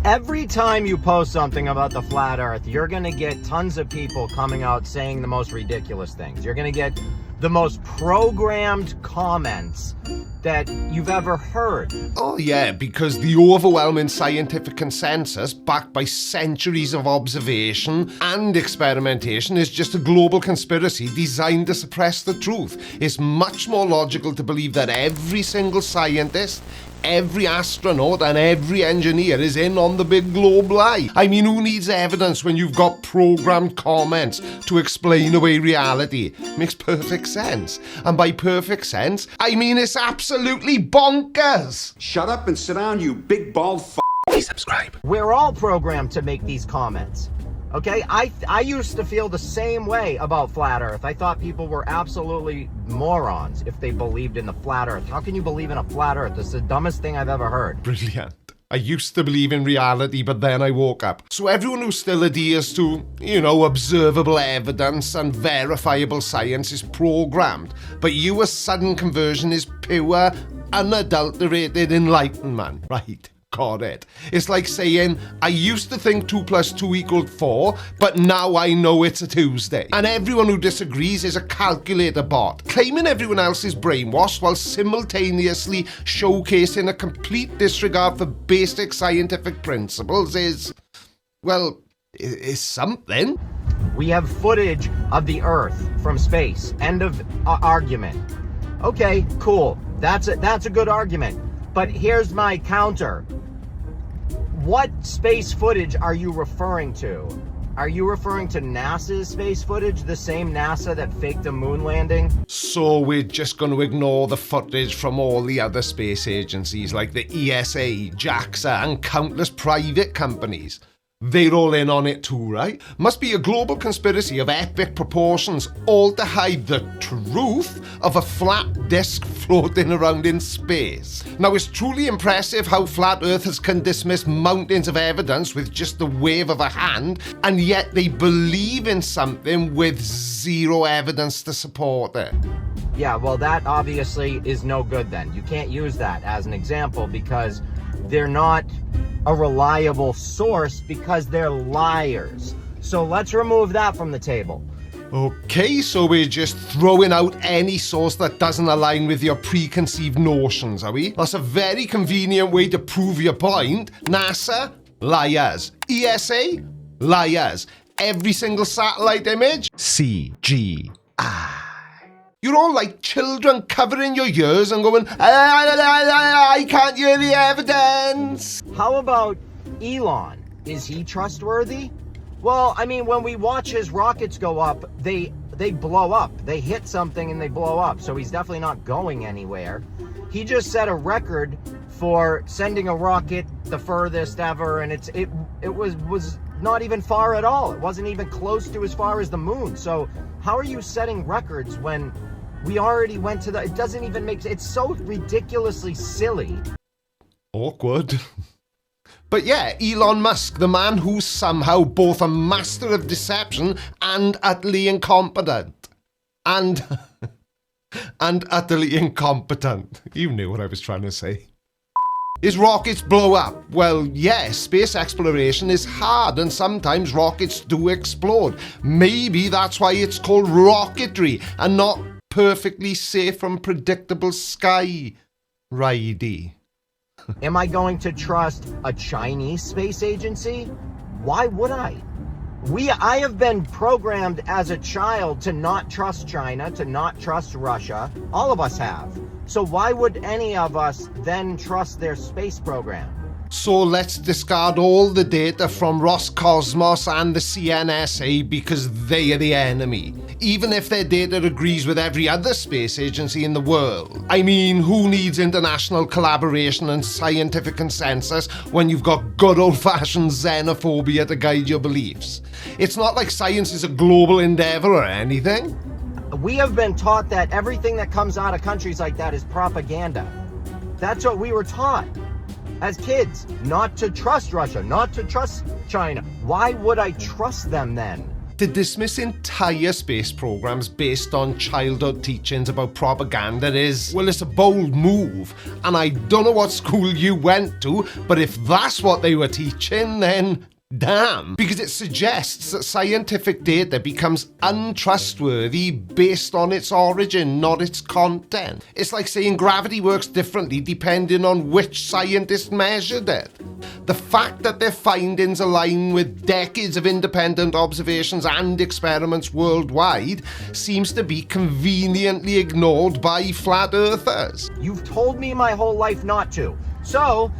Every time you post something about the flat earth, you're going to get tons of people coming out saying the most ridiculous things. You're going to get the most programmed comments that you've ever heard. Oh yeah, because the overwhelming scientific consensus, backed by centuries of observation and experimentation, is just a global conspiracy designed to suppress the truth. It's much more logical to believe that every single scientist, every astronaut and every engineer is in on the big globe lie. I mean, who needs evidence when you've got programmed comments to explain away reality? Makes perfect sense. And by perfect sense, I mean it's absolutely bonkers. Shut up and sit down, you big bald f***. Please subscribe. We're all programmed to make these comments. Okay, I used to feel the same way about flat earth. I thought people were absolutely morons if they believed in the flat earth. How can you believe in a flat earth? It's the dumbest thing I've ever heard. Brilliant. I used to believe in reality, but then I woke up. So everyone who still adheres to, observable evidence and verifiable science is programmed. But your sudden conversion is pure, unadulterated enlightenment, right? Got it. It's like saying, I used to think 2 + 2 = 4, but now I know it's a Tuesday. And everyone who disagrees is a calculator bot, claiming everyone else is brainwashed while simultaneously showcasing a complete disregard for basic scientific principles is something. We have footage of the earth from space. End of argument. Okay, cool. That's a good argument. But here's my counter. What space footage are you referring to? Are you referring to NASA's space footage, the same NASA that faked a moon landing? So we're just going to ignore the footage from all the other space agencies like the ESA, JAXA, and countless private companies. They're all in on it too, right? Must be a global conspiracy of epic proportions, all to hide the truth of a flat disk floating around in space. Now, it's truly impressive how flat earthers can dismiss mountains of evidence with just the wave of a hand, and yet they believe in something with zero evidence to support it. Yeah, well, that obviously is no good then. You can't use that as an example because they're not a reliable source because they're liars. So let's remove that from the table. Okay, so we're just throwing out any source that doesn't align with your preconceived notions, are we? That's a very convenient way to prove your point. NASA? Liars. ESA? Liars. Every single satellite image? CGI. You're all like children covering your ears and going, I can't hear the evidence. How about Elon? Is he trustworthy? Well, I mean, when we watch his rockets go up, they blow up. They hit something and they blow up. So he's definitely not going anywhere. He just set a record for sending a rocket the furthest ever, and it was not even far at all. It wasn't even close to as far as the moon. So how are you setting records when we already went to it doesn't even make sense. It's so ridiculously silly. Awkward. But yeah, Elon Musk, the man who's somehow both a master of deception and utterly incompetent. And utterly incompetent. You knew what I was trying to say. His rockets blow up. Well, yeah, space exploration is hard and sometimes rockets do explode. Maybe that's why it's called rocketry and not perfectly safe and predictable sky ridey. Am I going to trust a Chinese space agency? Why would I? I have been programmed as a child to not trust China, to not trust Russia. All of us have. So why would any of us then trust their space program? So let's discard all the data from Roscosmos and the CNSA because they are the enemy, even if their data agrees with every other space agency in the world. I mean, who needs international collaboration and scientific consensus when you've got good old-fashioned xenophobia to guide your beliefs? It's not like science is a global endeavor or anything. We have been taught that everything that comes out of countries like that is propaganda. That's what we were taught as kids, not to trust Russia, not to trust China. Why would I trust them then? To dismiss entire space programs based on childhood teachings about propaganda is, well, it's a bold move. And I don't know what school you went to, but if that's what they were teaching, then damn. Because it suggests that scientific data becomes untrustworthy based on its origin, not its content. It's like saying gravity works differently depending on which scientist measured it. The fact that their findings align with decades of independent observations and experiments worldwide seems to be conveniently ignored by flat earthers. You've told me my whole life not to. So,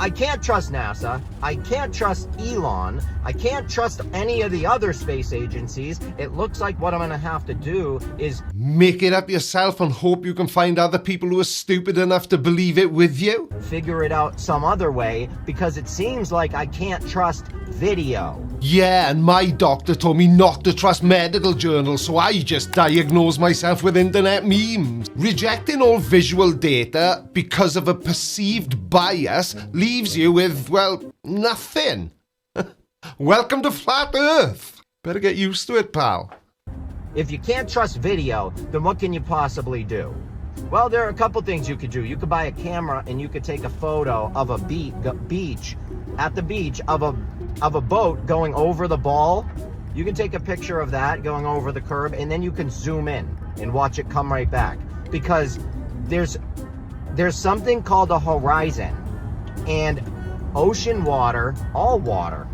I can't trust NASA, I can't trust Elon, I can't trust any of the other space agencies. It looks like what I'm gonna have to do is make it up yourself and hope you can find other people who are stupid enough to believe it with you. figure it out some other way, because it seems like I can't trust video. Yeah, and my doctor told me not to trust medical journals, so I just diagnosed myself with internet memes. Rejecting all visual data because of a perceived bias leaves you with, well, nothing. Welcome to Flat Earth. Better get used to it, pal. If you can't trust video, then what can you possibly do? Well, there are a couple things you could do. You could buy a camera and you could take a photo of a beach of a boat going over the ball. You can take a picture of that going over the curb, and then you can zoom in and watch it come right back. Because there's something called a horizon, and ocean water, all water,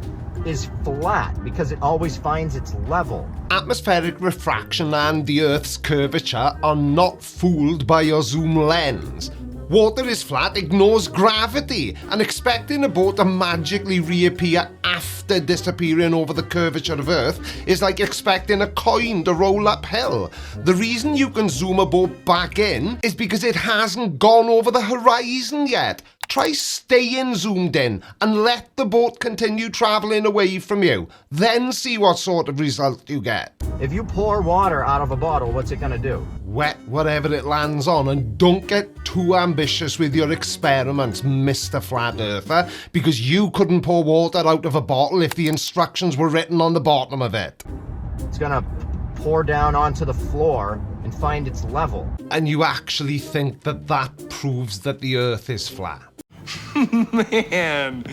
is flat because it always finds its level. Atmospheric refraction and the Earth's curvature are not fooled by your zoom lens. Water is flat, ignores gravity, and expecting a boat to magically reappear after disappearing over the curvature of Earth is like expecting a coin to roll uphill. The reason you can zoom a boat back in is because it hasn't gone over the horizon yet. Try staying zoomed in and let the boat continue travelling away from you. Then see what sort of result you get. If you pour water out of a bottle, what's it gonna do? Wet whatever it lands on, and don't get too ambitious with your experiments, Mr. Flat Earther, because you couldn't pour water out of a bottle if the instructions were written on the bottom of it. It's gonna pour down onto the floor and find its level. And you actually think that that proves that the Earth is flat? Man,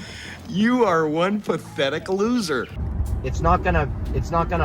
you are one pathetic loser. It's not gonna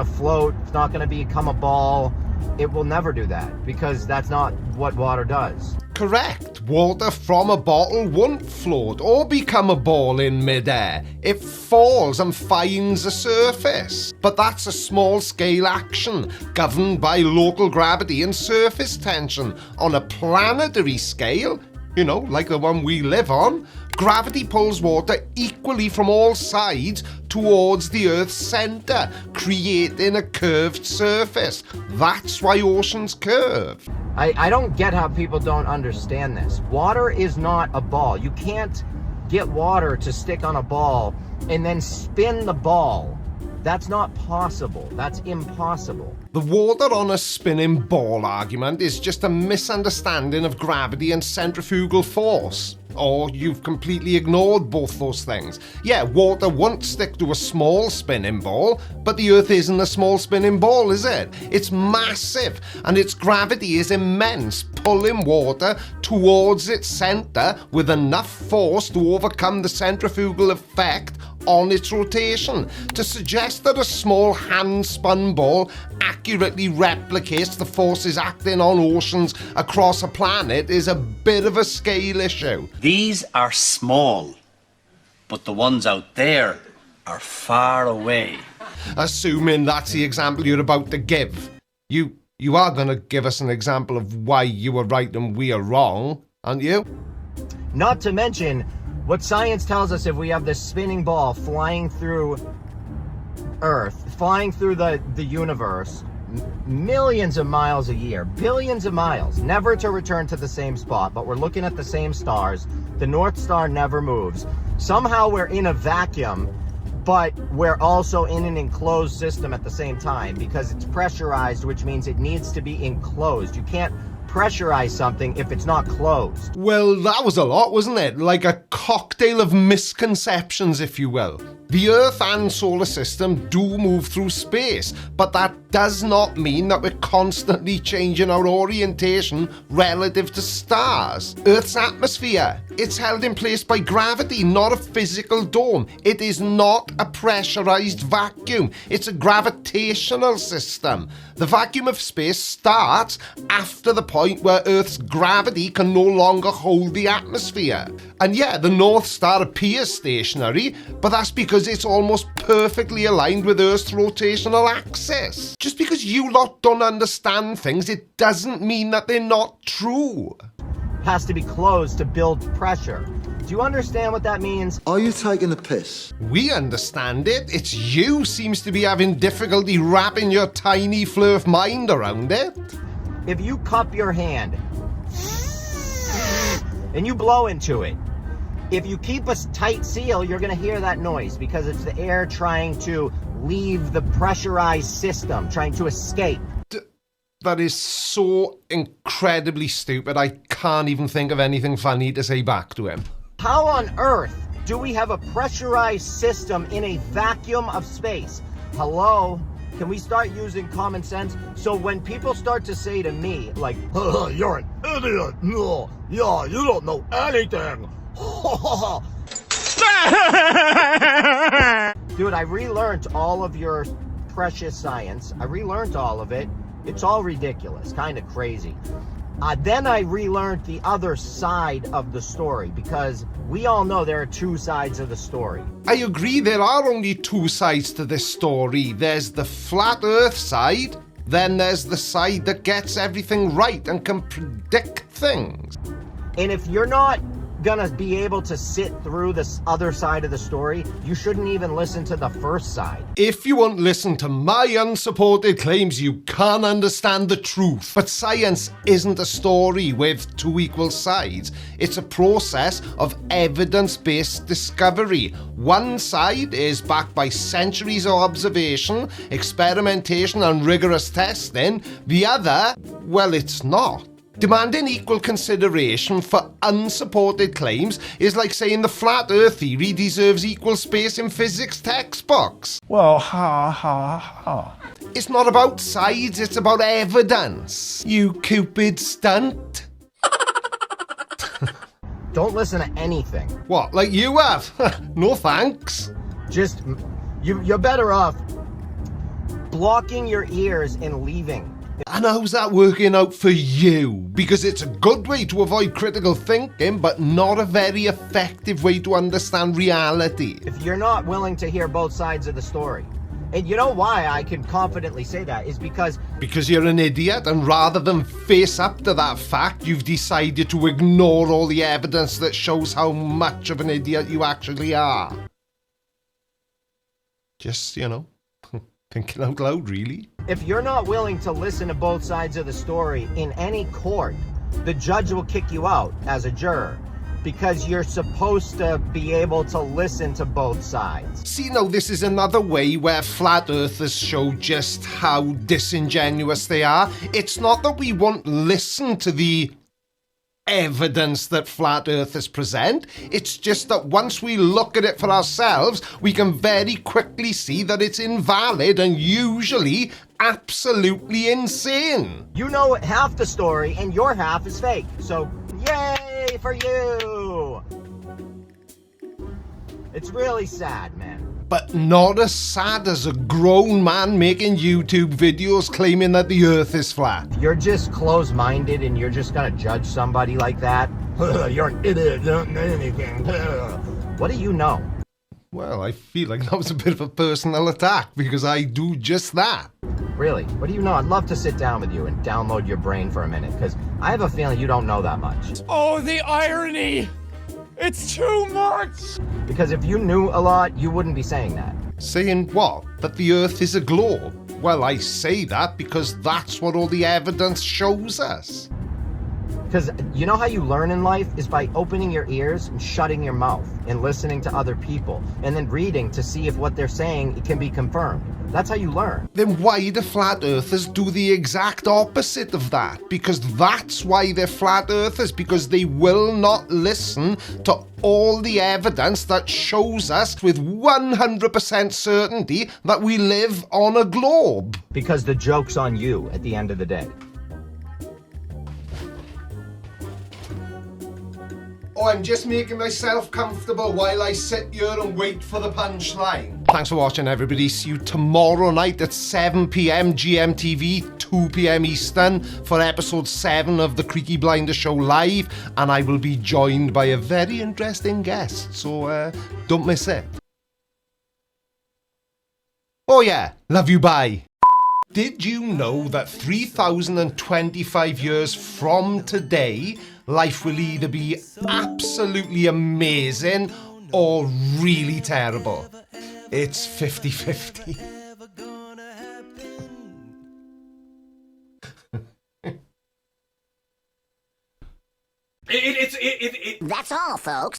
float, it's not gonna become a ball. It will never do that, because that's not what water does. Correct. Water from a bottle won't float or become a ball in midair. It falls and finds a surface. But that's a small-scale action, governed by local gravity and surface tension. On a planetary scale, you know, like the one we live on, gravity pulls water equally from all sides towards the Earth's centre, creating a curved surface. That's why oceans curve. I don't get how people don't understand this. Water is not a ball. You can't get water to stick on a ball and then spin the ball. That's not possible. That's impossible. The water on a spinning ball argument is just a misunderstanding of gravity and centrifugal force. Or you've completely ignored both those things. Yeah, water won't stick to a small spinning ball, but the Earth isn't a small spinning ball, is it? It's massive, and its gravity is immense, pulling water towards its centre with enough force to overcome the centrifugal effect on its rotation. To suggest that a small hand-spun ball accurately replicates the forces acting on oceans across a planet is a bit of a scale issue. These are small, but the ones out there are far away. Assuming that's the example you're about to give. You are going to give us an example of why you were right and we are wrong, aren't you? Not to mention what science tells us if we have this spinning ball flying through Earth, flying through the universe, millions of miles a year, billions of miles, never to return to the same spot, but we're looking at the same stars. The North Star never moves. Somehow we're in a vacuum, but we're also in an enclosed system at the same time, because it's pressurized, which means it needs to be enclosed. You can't pressurize something if it's not closed. Well, that was a lot, wasn't it? Like a cocktail of misconceptions, if you will. The Earth and solar system do move through space, but that does not mean that we're constantly changing our orientation relative to stars. Earth's atmosphere, it's held in place by gravity, not a physical dome. It is not a pressurized vacuum. It's a gravitational system. The vacuum of space starts after the point where Earth's gravity can no longer hold the atmosphere. And yeah, the North Star appears stationary, but that's because it's almost perfectly aligned with Earth's rotational axis. Just because you lot don't understand things, it doesn't mean that they're not true. Has to be closed to build pressure. Do you understand what that means? Are you taking the piss? We understand it. It's you seems to be having difficulty wrapping your tiny flurf mind around it. If you cup your hand and you blow into it, if you keep a tight seal, you're going to hear that noise because it's the air trying to leave the pressurized system, trying to escape. That is so incredibly stupid. I can't even think of anything funny to say back to him. How on earth do we have a pressurized system in a vacuum of space? Hello? Can we start using common sense? So when people start to say to me, like, you're an idiot. No, yeah, you don't know anything. Dude, I relearned all of your precious science. I relearned all of it. It's all ridiculous, kind of crazy. Then I relearned the other side of the story because we all know there are two sides of the story. I agree there are only two sides to this story. There's the flat Earth side, then there's the side that gets everything right and can predict things. And if you're not gonna be able to sit through this other side of the story, you shouldn't even listen to the first side. If you won't listen to my unsupported claims, you can't understand the truth. But science isn't a story with two equal sides. It's a process of evidence-based discovery. One side is backed by centuries of observation, experimentation and rigorous testing. The other, well, it's not. Demanding equal consideration for unsupported claims is like saying the flat earth theory deserves equal space in physics textbooks. Well, ha ha ha. It's not about sides, it's about evidence. You Cupid stunt. Don't listen to anything. What, like you have? No thanks. Just, you're better off blocking your ears and leaving. And how's that working out for you? Because it's a good way to avoid critical thinking, but not a very effective way to understand reality. If you're not willing to hear both sides of the story, and you know why I can confidently say that is because you're an idiot, and rather than face up to that fact, you've decided to ignore all the evidence that shows how much of an idiot you actually are. Just, thinking out loud, really. if you're not willing to listen to both sides of the story in any court, the judge will kick you out as a juror. Because you're supposed to be able to listen to both sides. See, now this is another way where flat earthers show just how disingenuous they are. It's not that we won't listen to the evidence that flat earthers present. It's just that once we look at it for ourselves, we can very quickly see that it's invalid and usually absolutely insane. You know half the story and your half is fake. So, yay for you! It's really sad, man. But not as sad as a grown man making YouTube videos claiming that the earth is flat. You're just closed-minded and you're just gonna judge somebody like that? You're an idiot, you don't know anything. What do you know? Well, I feel like that was a bit of a personal attack because I do just that. Really? What do you know? I'd love to sit down with you and download your brain for a minute, because I have a feeling you don't know that much. Oh, the irony! It's too much! Because if you knew a lot, you wouldn't be saying that. Saying what? That the earth is a globe? Well, I say that because that's what all the evidence shows us. Because you know how you learn in life is by opening your ears and shutting your mouth and listening to other people and then reading to see if what they're saying can be confirmed. That's how you learn. Then why do flat earthers do the exact opposite of that? Because that's why they're flat earthers, because they will not listen to all the evidence that shows us with 100% certainty that we live on a globe. Because the joke's on you at the end of the day. Oh, I'm just making myself comfortable while I sit here and wait for the punchline. Thanks for watching, everybody. See you tomorrow night at 7 p.m. GMTV, 2 p.m. Eastern for episode 7 of the Creaky Blinder Show live, and I will be joined by a very interesting guest, so don't miss it. Oh yeah, love you, bye. Did you know that 3,025 years from today, life will either be absolutely amazing or really terrible? It's 50-50. That's all, folks.